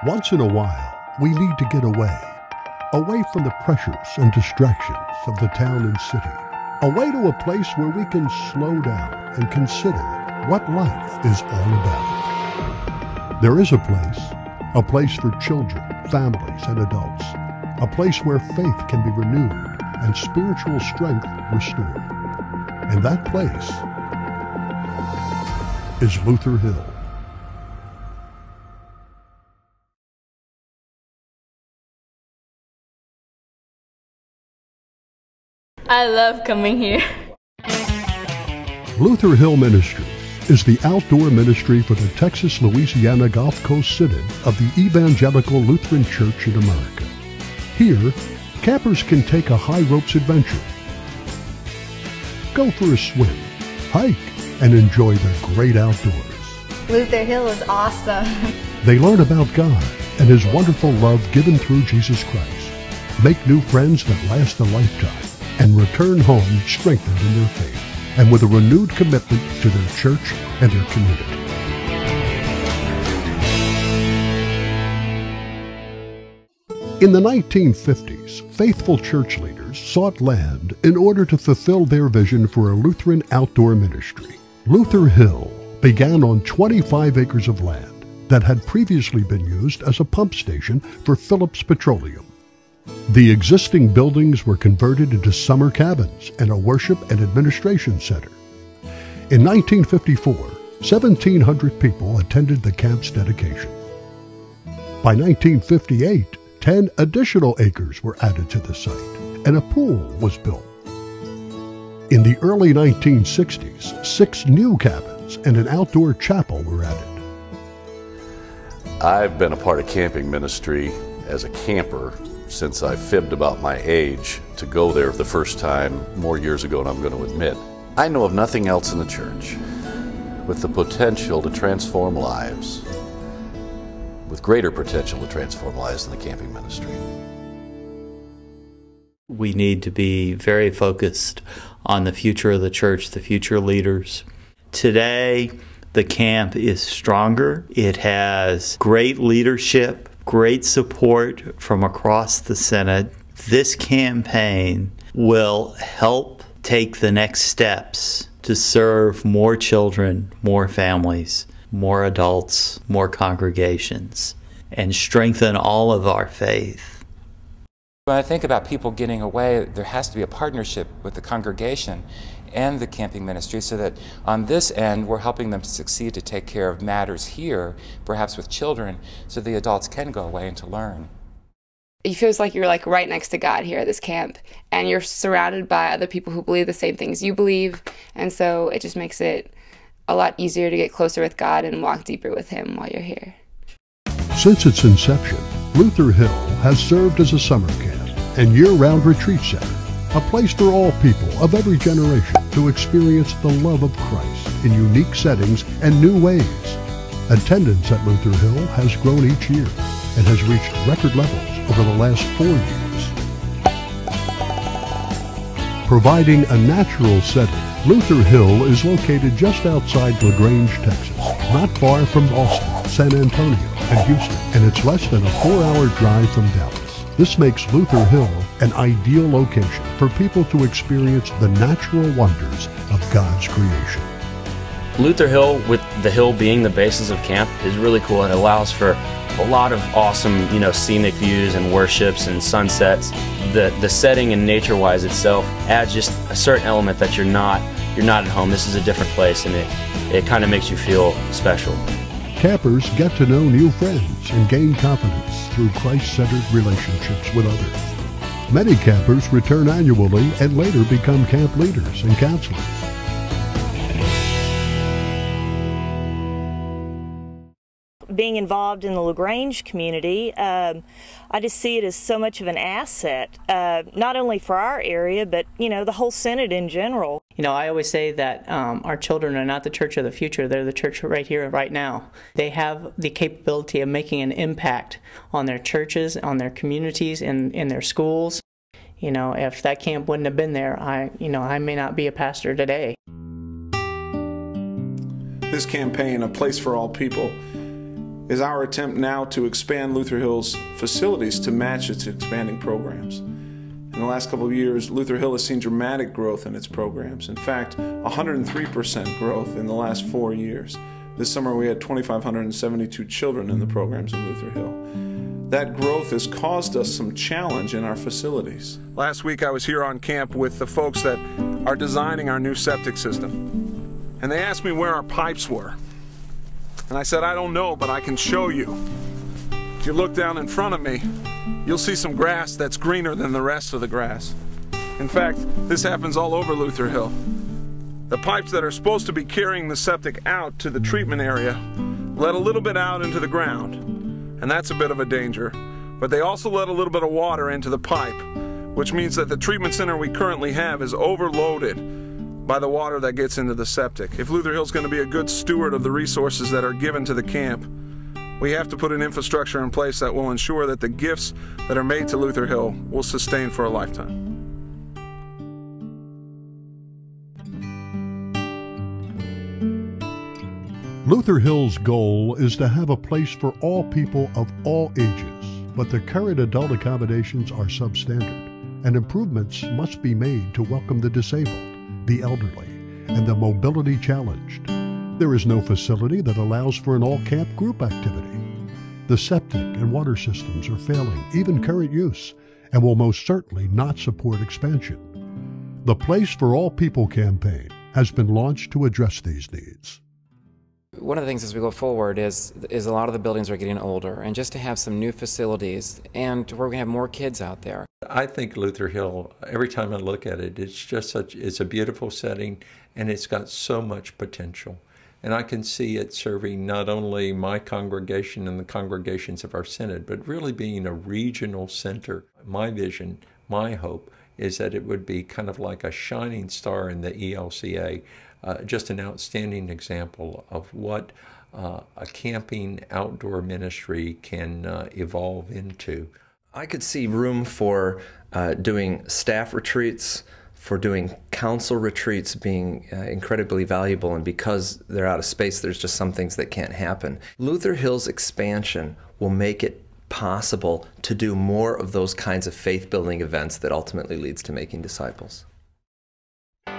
Once in a while, we need to get away from the pressures and distractions of the town and city, away to a place where we can slow down and consider what life is all about. There is a place for children, families, and adults, a place where faith can be renewed and spiritual strength restored. And that place is Lutherhill. I love coming here. Lutherhill Ministries is the outdoor ministry for the Texas-Louisiana Gulf Coast Synod of the Evangelical Lutheran Church in America. Here, campers can take a high ropes adventure, go for a swim, hike, and enjoy the great outdoors. Lutherhill is awesome. They learn about God and His wonderful love given through Jesus Christ, make new friends that last a lifetime, and return home strengthened in their faith and with a renewed commitment to their church and their community. In the 1950s, faithful church leaders sought land in order to fulfill their vision for a Lutheran outdoor ministry. Lutherhill began on 25 acres of land that had previously been used as a pump station for Phillips Petroleum. The existing buildings were converted into summer cabins and a worship and administration center. In 1954, 1,700 people attended the camp's dedication. By 1958, 10 additional acres were added to the site, and a pool was built. In the early 1960s, 6 new cabins and an outdoor chapel were added. I've been a part of camping ministry as a camper since I fibbed about my age to go there the first time more years ago than I'm going to admit. I know of nothing else in the church with the potential to transform lives, with greater potential to transform lives than the camping ministry. We need to be very focused on the future of the church, the future leaders. Today, the camp is stronger. It has great leadership, great support from across the Synod. This campaign will help take the next steps to serve more children, more families, more adults, more congregations, and strengthen all of our faith. When I think about people getting away, there has to be a partnership with the congregation and the camping ministry so that on this end we're helping them succeed to take care of matters here, perhaps with children, so the adults can go away and to learn. It feels like you're right next to God here at this camp, and you're surrounded by other people who believe the same things you believe, and so it just makes it a lot easier to get closer with God and walk deeper with Him while you're here. Since its inception, Lutherhill has served as a summer camp and year-round retreat center, a place for all people of every generation to experience the love of Christ in unique settings and new ways. Attendance at Lutherhill has grown each year and has reached record levels over the last 4 years. Providing a natural setting, Lutherhill is located just outside LaGrange, Texas, not far from Austin, San Antonio, and Houston, and it's less than a 4-hour drive from Dallas. This makes Lutherhill an ideal location for people to experience the natural wonders of God's creation. Lutherhill, with the hill being the basis of camp, is really cool. It allows for a lot of awesome, scenic views and worships and sunsets. The setting and nature-wise itself adds just a certain element that you're not at home. This is a different place, and it kind of makes you feel special. Campers get to know new friends and gain confidence through Christ-centered relationships with others. Many campers return annually and later become camp leaders and counselors. Being involved in the LaGrange community, I just see it as so much of an asset, not only for our area, but, the whole Synod in general. I always say that our children are not the church of the future, they're the church right here and right now. They have the capability of making an impact on their churches, on their communities, in their schools. If that camp wouldn't have been there, I may not be a pastor today. This campaign, A Place for All People, is our attempt now to expand Lutherhill's facilities to match its expanding programs. In the last couple of years, Lutherhill has seen dramatic growth in its programs. In fact, 103% growth in the last 4 years. This summer we had 2,572 children in the programs in Lutherhill. That growth has caused us some challenge in our facilities. Last week I was here on camp with the folks that are designing our new septic system. And they asked me where our pipes were. And I said, I don't know, but I can show you. If you look down in front of me, you'll see some grass that's greener than the rest of the grass. In fact, this happens all over Lutherhill. The pipes that are supposed to be carrying the septic out to the treatment area let a little bit out into the ground, and that's a bit of a danger. But they also let a little bit of water into the pipe, which means that the treatment center we currently have is overloaded by the water that gets into the septic. If Lutherhill's going to be a good steward of the resources that are given to the camp, we have to put an infrastructure in place that will ensure that the gifts that are made to Lutherhill will sustain for a lifetime. Lutherhill's goal is to have a place for all people of all ages, but the current adult accommodations are substandard, and improvements must be made to welcome the disabled, the elderly, and the mobility challenged. There is no facility that allows for an all-camp group activity. The septic and water systems are failing, even current use, and will most certainly not support expansion. The Place for All People campaign has been launched to address these needs. One of the things as we go forward is a lot of the buildings are getting older, and just to have some new facilities and where we have more kids out there. I think Lutherhill, every time I look at it, it's a beautiful setting, and it's got so much potential. And I can see it serving not only my congregation and the congregations of our synod, but really being a regional center. My vision, my hope, is that it would be kind of like a shining star in the ELCA, just an outstanding example of what a camping outdoor ministry can evolve into. I could see room for doing staff retreats, for doing council retreats being incredibly valuable, and because they're out of space, there's just some things that can't happen. Lutherhill's expansion will make it possible to do more of those kinds of faith-building events that ultimately leads to making disciples.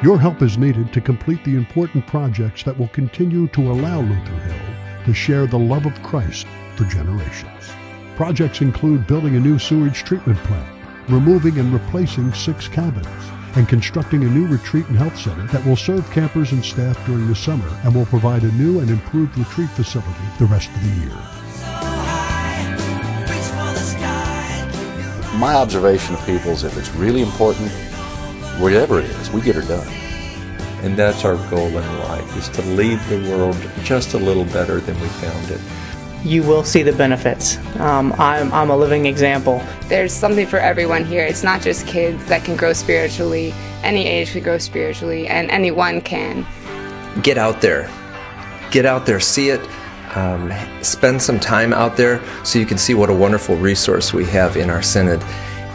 Your help is needed to complete the important projects that will continue to allow Lutherhill to share the love of Christ for generations. Projects include building a new sewage treatment plant, removing and replacing 6 cabins, and constructing a new retreat and health center that will serve campers and staff during the summer and will provide a new and improved retreat facility the rest of the year. My observation of people is if it's really important, whatever it is, we get her done. And that's our goal in life, is to leave the world just a little better than we found it. You will see the benefits. I'm a living example. There's something for everyone here. It's not just kids that can grow spiritually. Any age can grow spiritually, and anyone can. Get out there. Get out there, see it. Spend some time out there so you can see what a wonderful resource we have in our synod,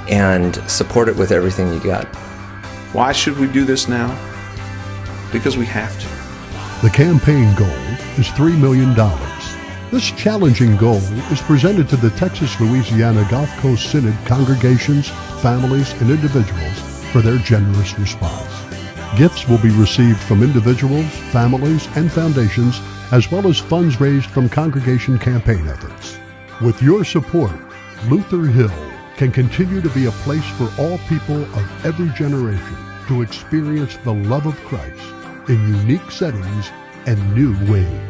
and support it with everything you got. Why should we do this now? Because we have to. The campaign goal is $3 million. This challenging goal is presented to the Texas-Louisiana Gulf Coast Synod congregations, families, and individuals for their generous response. Gifts will be received from individuals, families, and foundations, as well as funds raised from congregation campaign efforts. With your support, Lutherhill can continue to be a place for all people of every generation to experience the love of Christ in unique settings and new ways.